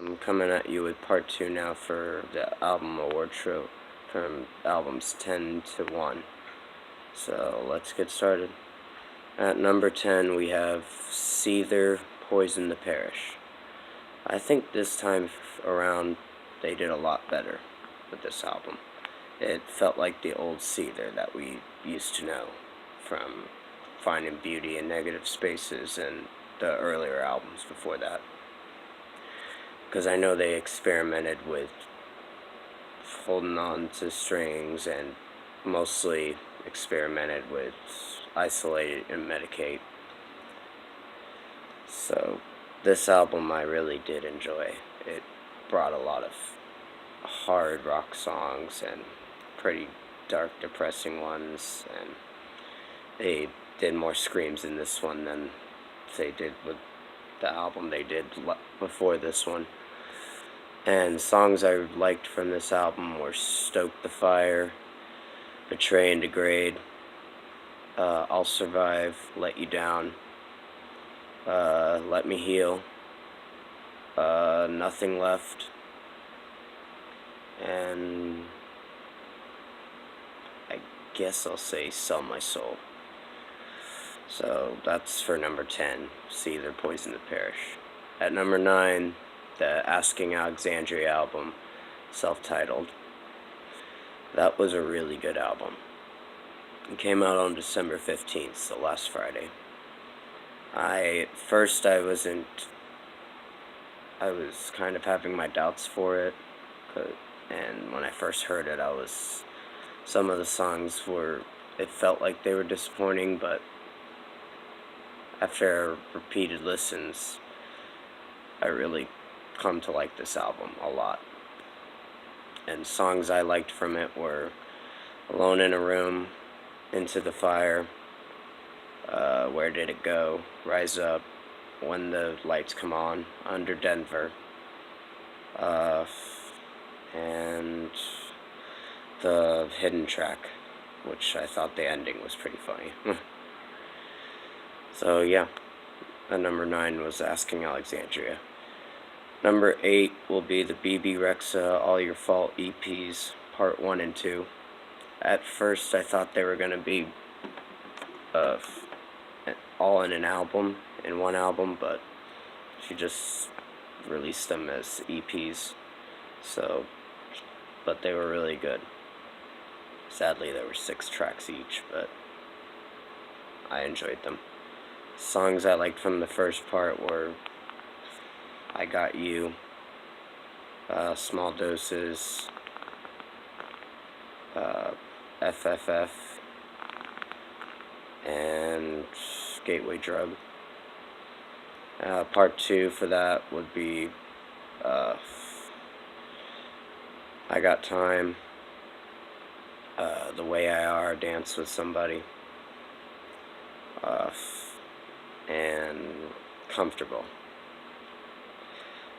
I'm coming at you with part 2 now for the album award show from albums 10 to 1. So let's get started. At number 10 we have Seether, Poison the Parish. I think this time around they did a lot better with this album. It felt like the old Seether that we used to know from Finding Beauty in Negative Spaces and the earlier albums before that. Because I know they experimented with holding on to strings and mostly experimented with Isolate and Medicate. So this album I really did enjoy. It brought a lot of hard rock songs and pretty dark, depressing ones, and they did more screams in this one than they did with the album they did before this one. And songs I liked from this album were Stoke the Fire, Betray and Degrade, I'll Survive, Let You Down, Let Me Heal, Nothing Left, and I guess I'll say Sell My Soul. So that's for number 10, Seether, Poison the Parish. At number 9, the Asking Alexandria album, self-titled. That was a really good album. It came out on December 15th, so last Friday. At first I was kind of having my doubts for it, and when I first heard it, some of the songs it felt like they were disappointing, but after repeated listens, I really come to like this album a lot. And songs I liked from it were Alone in a Room, Into the Fire, Where Did It Go, Rise Up, When the Lights Come On, Under Denver, and the Hidden Track, which I thought the ending was pretty funny. So yeah, number 9 was Asking Alexandria. Number 8 will be the BB Rexa All Your Fault EPs, part 1 and 2. At first I thought they were going to be all in one album, but she just released them as EPs. But they were really good. Sadly, there were 6 tracks each, but I enjoyed them. Songs I liked from the first part were I Got You, Small Doses, FFF, and Gateway Drug. Part 2 for that would be I Got Time, The Way I Are, Dance with Somebody, and Comfortable.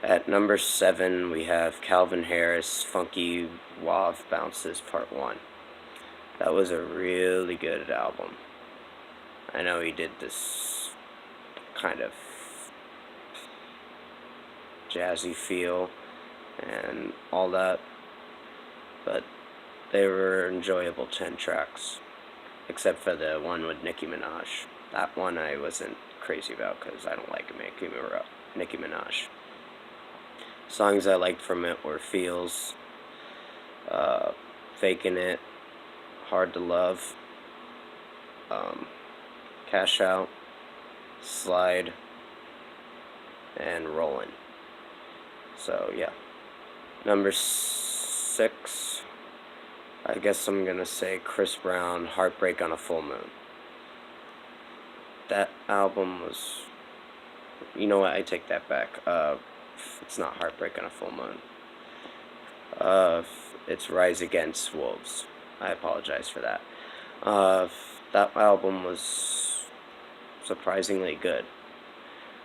At number 7 we have Calvin Harris, Funky Wav Bounces Part 1. That was a really good album. I know he did this kind of jazzy feel and all that, but they were enjoyable 10 tracks, except for the one with Nicki Minaj. That one I wasn't crazy about because I don't like Nicki Minaj. Songs I liked from it were Feels, Faking It, Hard to Love, Cash Out, Slide, and Rollin'. So yeah. Number 6, I guess I'm gonna say Chris Brown, Heartbreak on a Full Moon. That album was, you know what, I take that back. It's not Heartbreak on a Full Moon. It's Rise Against Wolves. I apologize for that. That album was surprisingly good.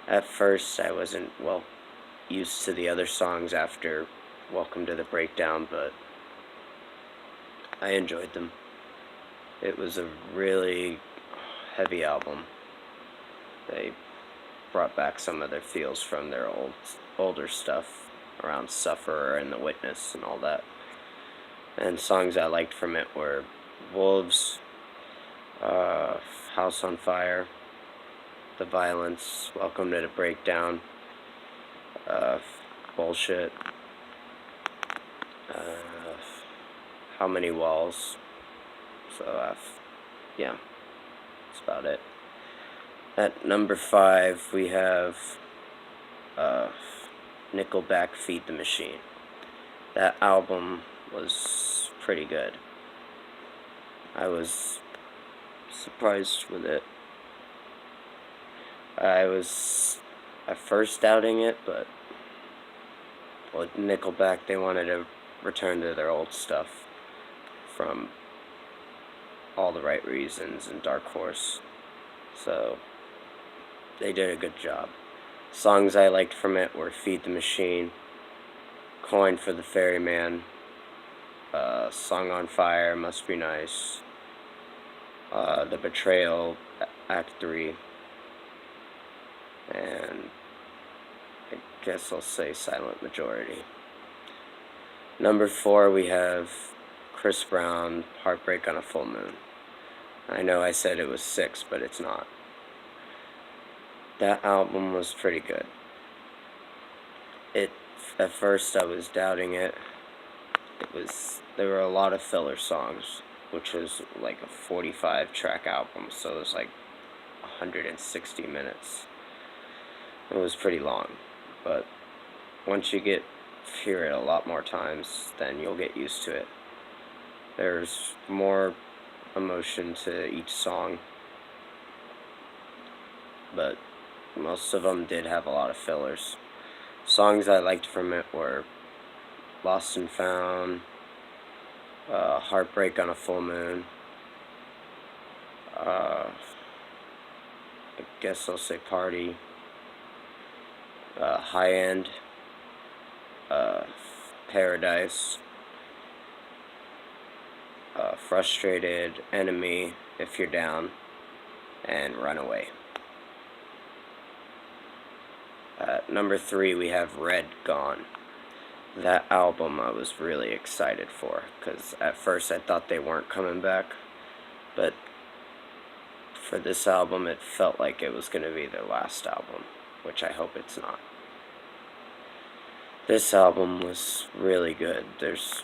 At first, I wasn't, used to the other songs after Welcome to the Breakdown, but I enjoyed them. It was a really heavy album. They brought back some of their feels from their older stuff, around Sufferer and The Witness and all that. And songs I liked from it were Wolves, uh, House on Fire, The Violence, Welcome to the Breakdown, uh, Bullshit, uh, How Many Walls. So, yeah, that's about it. At number 5, we have uh, Nickelback, Feed the Machine. That album was pretty good. I was surprised with it. I was at first doubting it, but with Nickelback, they wanted to return to their old stuff from All the Right Reasons and Dark Horse. So they did a good job. Songs I liked from it were Feed the Machine, Coin for the Ferryman, Song on Fire, Must Be Nice, The Betrayal, Act 3, and I guess I'll say Silent Majority. Number 4, we have Chris Brown, Heartbreak on a Full Moon. I know I said it was 6, but it's not. That album was pretty good. At first I was doubting it. There were a lot of filler songs, which was like a 45 track album, so it was like 160 minutes. It was pretty long, but once you hear it a lot more times, then you'll get used to it. There's more emotion to each song, but most of them did have a lot of fillers. Songs I liked from it were Lost and Found, Heartbreak on a Full Moon, I guess I'll say Party, High End, Paradise, Frustrated, Enemy, If You're Down, and Runaway. At number 3, we have Red Gone. That album I was really excited for, because at first I thought they weren't coming back, but for this album it felt like it was going to be their last album, which I hope it's not. This album was really good. There's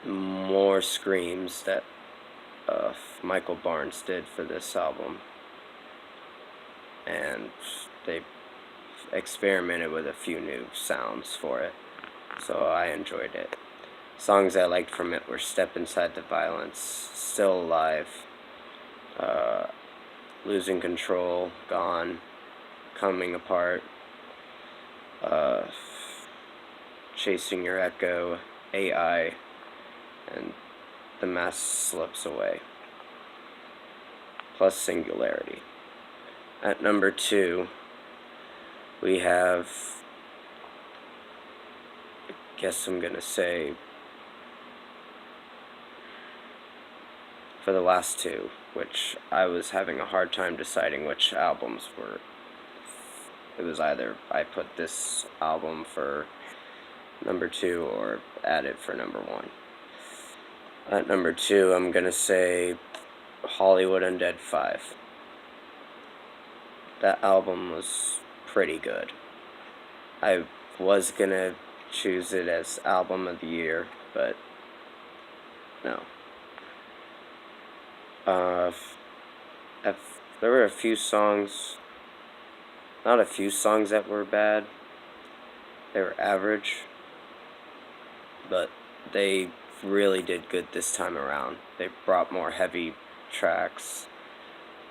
more screams that Michael Barnes did for this album, and they experimented with a few new sounds for it, so I enjoyed it. Songs I liked from it were Step Inside the Violence, Still Alive, Losing Control, Gone, Coming Apart, Chasing Your Echo, AI, and The Mask Slips Away, plus Singularity. At number 2, we have, I guess I'm going to say, for the last 2, which I was having a hard time deciding which albums were. It was either I put this album for number 2 or add it for number 1. At number 2, I'm going to say Hollywood Undead 5. That album was pretty good. I was going to choose it as Album of the Year, but no. There were a few songs, not a few songs that were bad. They were average, but they really did good this time around. They brought more heavy tracks,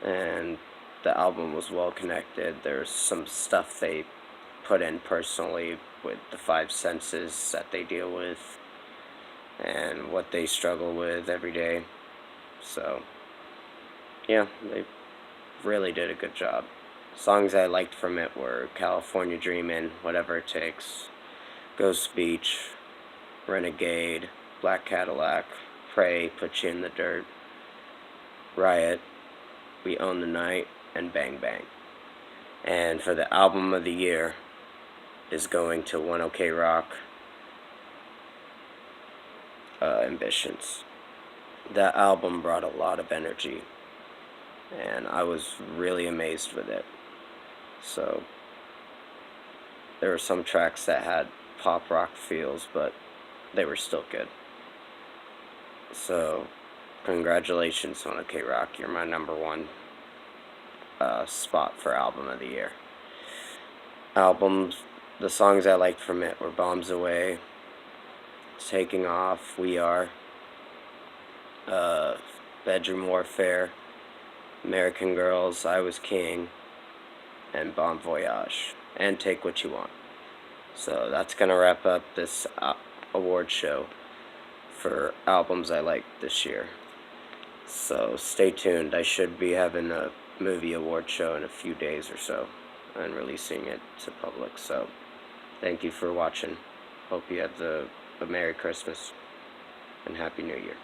and the album was well connected. There's some stuff they put in personally with the 5 senses that they deal with and what they struggle with every day. So, yeah, they really did a good job. Songs I liked from it were California Dreamin', Whatever It Takes, Ghost Beach, Renegade, Black Cadillac, Pray, Put You in the Dirt, Riot, We Own the Night, and Bang Bang. And for the Album of the Year, is going to One OK Rock, Ambitions. That album brought a lot of energy, and I was really amazed with it. So there were some tracks that had pop rock feels, but they were still good. So congratulations, One OK Rock. You're my number one spot for album of the year. Albums, the songs I liked from it were Bombs Away, Taking Off, We Are, Bedroom Warfare, American Girls, I Was King, and Bon Voyage, and Take What You Want. So that's going to wrap up this award show for albums I liked this year. So stay tuned. I should be having a movie award show in a few days or so and releasing it to public. So thank you for watching. Hope you have a Merry Christmas and Happy New Year.